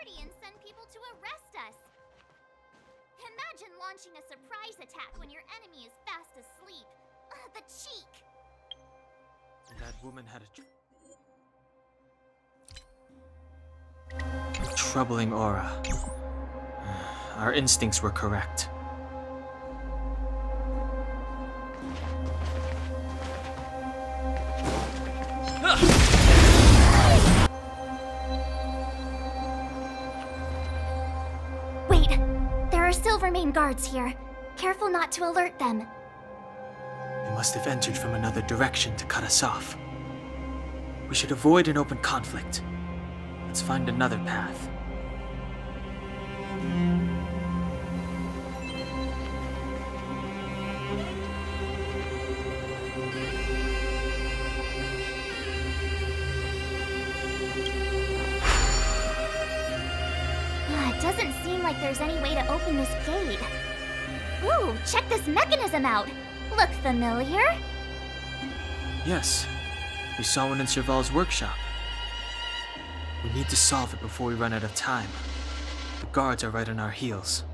Guardians send people to arrest us. Imagine launching a surprise attack when your enemy is fast asleep. The cheek! That woman had a troubling aura. Our instincts were correct. Wait, there are Silvermane guards here. Careful not to alert them. They must have entered from another direction to cut us off. We should avoid an open conflict. Let's find another path. It doesn't seem like there's any way to open this gate. Ooh, check this mechanism out! Look familiar? Yes, we saw one in Serval's workshop. We need to solve it before we run out of time. The guards are right on our heels.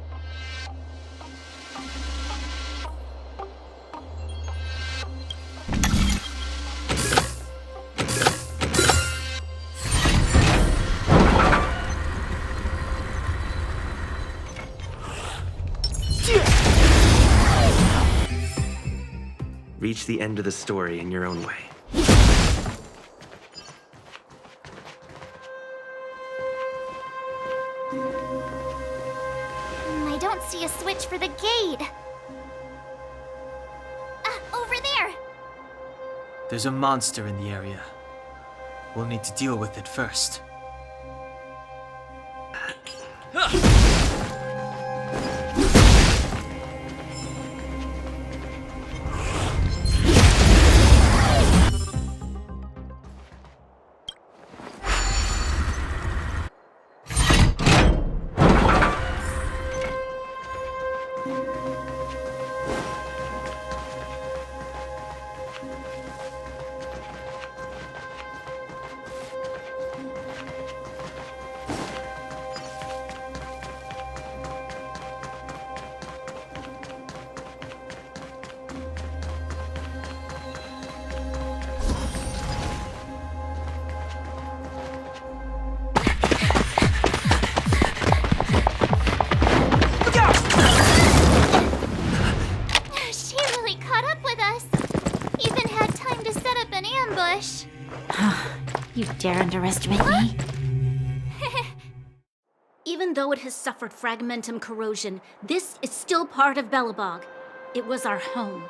Reach the end of the story in your own way. I don't see a switch for the gate. Over there! There's a monster in the area. We'll need to deal with it first. You dare underestimate me? Even though it has suffered fragmentum corrosion, this is still part of Belobog. It was our home.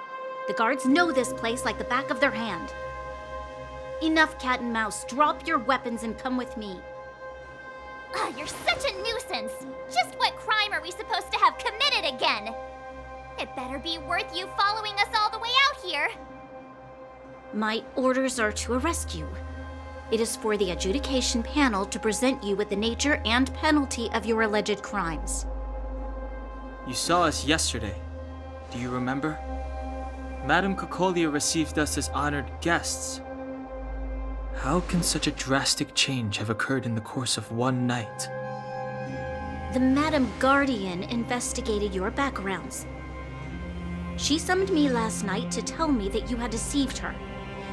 The guards know this place like the back of their hand. Enough cat and mouse. Drop your weapons and come with me. You're such a nuisance! Just what crime are we supposed to have committed again? It better be worth you following us all the way out here! My orders are to arrest you. It is for the adjudication panel to present you with the nature and penalty of your alleged crimes. You saw us yesterday. Do you remember? Madame Cocolia received us as honored guests. How can such a drastic change have occurred in the course of one night? The Madame Guardian investigated your backgrounds. She summoned me last night to tell me that you had deceived her.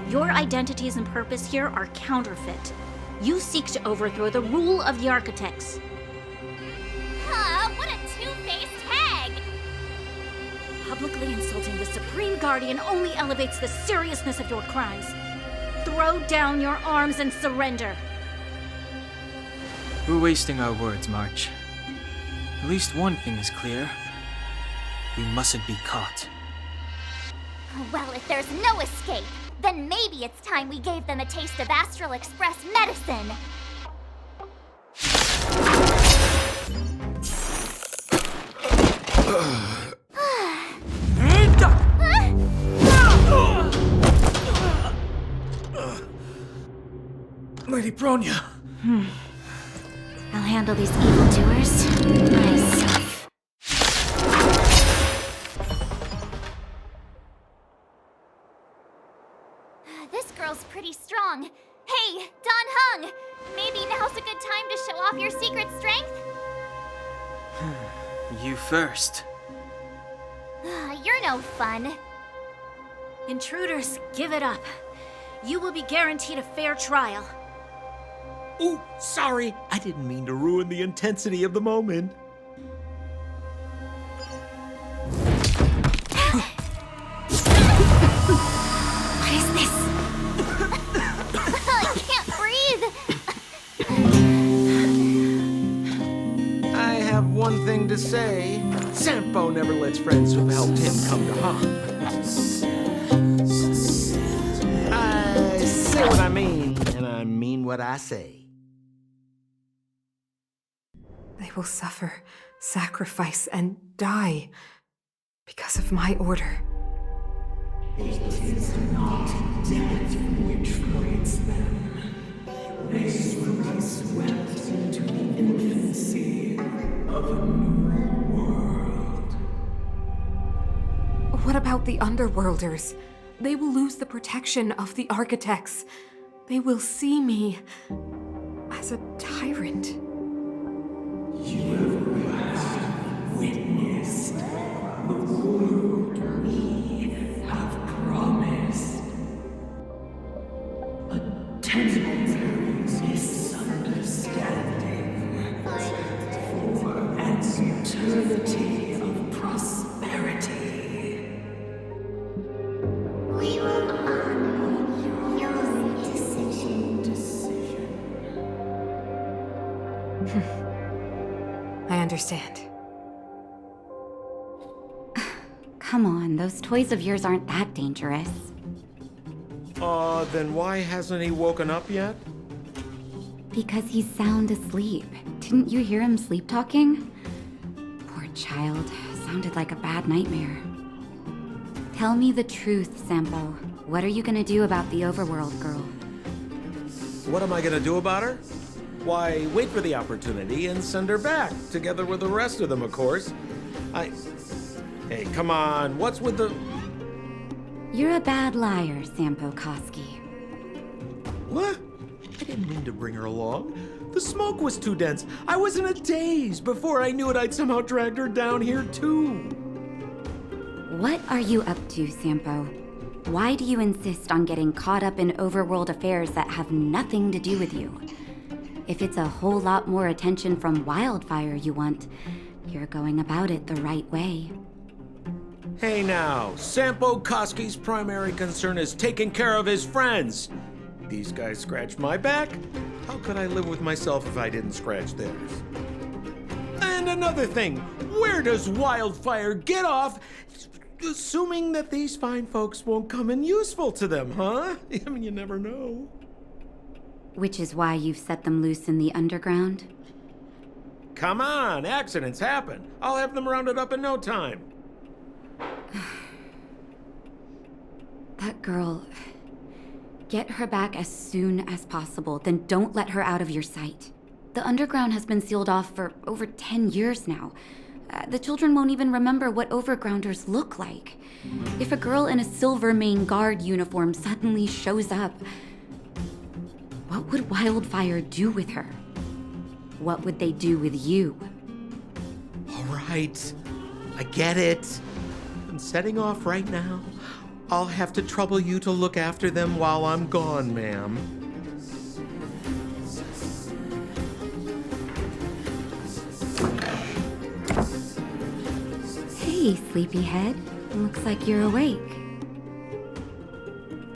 Your identities and purpose here are counterfeit. You seek to overthrow the rule of the architects. What a two-faced hag! Publicly insulting the Supreme Guardian only elevates the seriousness of your crimes. Throw down your arms and surrender. We're wasting our words, March. At least one thing is clear. We mustn't be caught. Well, if there's no escape, then maybe it's time we gave them a taste of Astral Express medicine. Lady Bronya! I'll handle these evildoers myself. This girl's pretty strong. Hey, Don Hung! Maybe now's a good time to show off your secret strength? You first. You're no fun. Intruders, give it up. You will be guaranteed a fair trial. Ooh, sorry. I didn't mean to ruin the intensity of the moment. What is this? I can't breathe! I have one thing to say. Sampo never lets friends who've helped him come to harm. I say what I mean, and I mean what I say. They will suffer, sacrifice, and die because of my order. It is not death which creates them. They will be swept into the infancy of a new world. What about the Underworlders? They will lose the protection of the Architects. They will see me as a tyrant. You have witnessed the world we have promised. A temporary misunderstanding for an eternity of prosperity. We will honor your decision. I understand. Come on, those toys of yours aren't that dangerous. Then why hasn't he woken up yet? Because he's sound asleep. Didn't you hear him sleep talking? Poor child. Sounded like a bad nightmare. Tell me the truth, Sampo. What are you gonna do about the overworld girl? What am I gonna do about her? Why, wait for the opportunity and send her back, together with the rest of them, of course. Hey, come on, what's with the... You're a bad liar, Sampo Koski. What? I didn't mean to bring her along. The smoke was too dense. I was in a daze. Before I knew it, I'd somehow dragged her down here, too. What are you up to, Sampo? Why do you insist on getting caught up in overworld affairs that have nothing to do with you? If it's a whole lot more attention from Wildfire you want, you're going about it the right way. Hey now, Sampo Koski's primary concern is taking care of his friends. These guys scratched my back. How could I live with myself if I didn't scratch theirs? And another thing, where does Wildfire get off assuming that these fine folks won't come in useful to them, huh? I mean, you never know. Which is why you've set them loose in the underground? Come on, accidents happen. I'll have them rounded up in no time. That girl... Get her back as soon as possible, then don't let her out of your sight. The underground has been sealed off for over 10 years now. The children won't even remember what overgrounders look like. If a girl in a silver main guard uniform suddenly shows up, what would Wildfire do with her? What would they do with you? All right, I get it. I'm setting off right now. I'll have to trouble you to look after them while I'm gone, ma'am. Hey, sleepyhead. Looks like you're awake.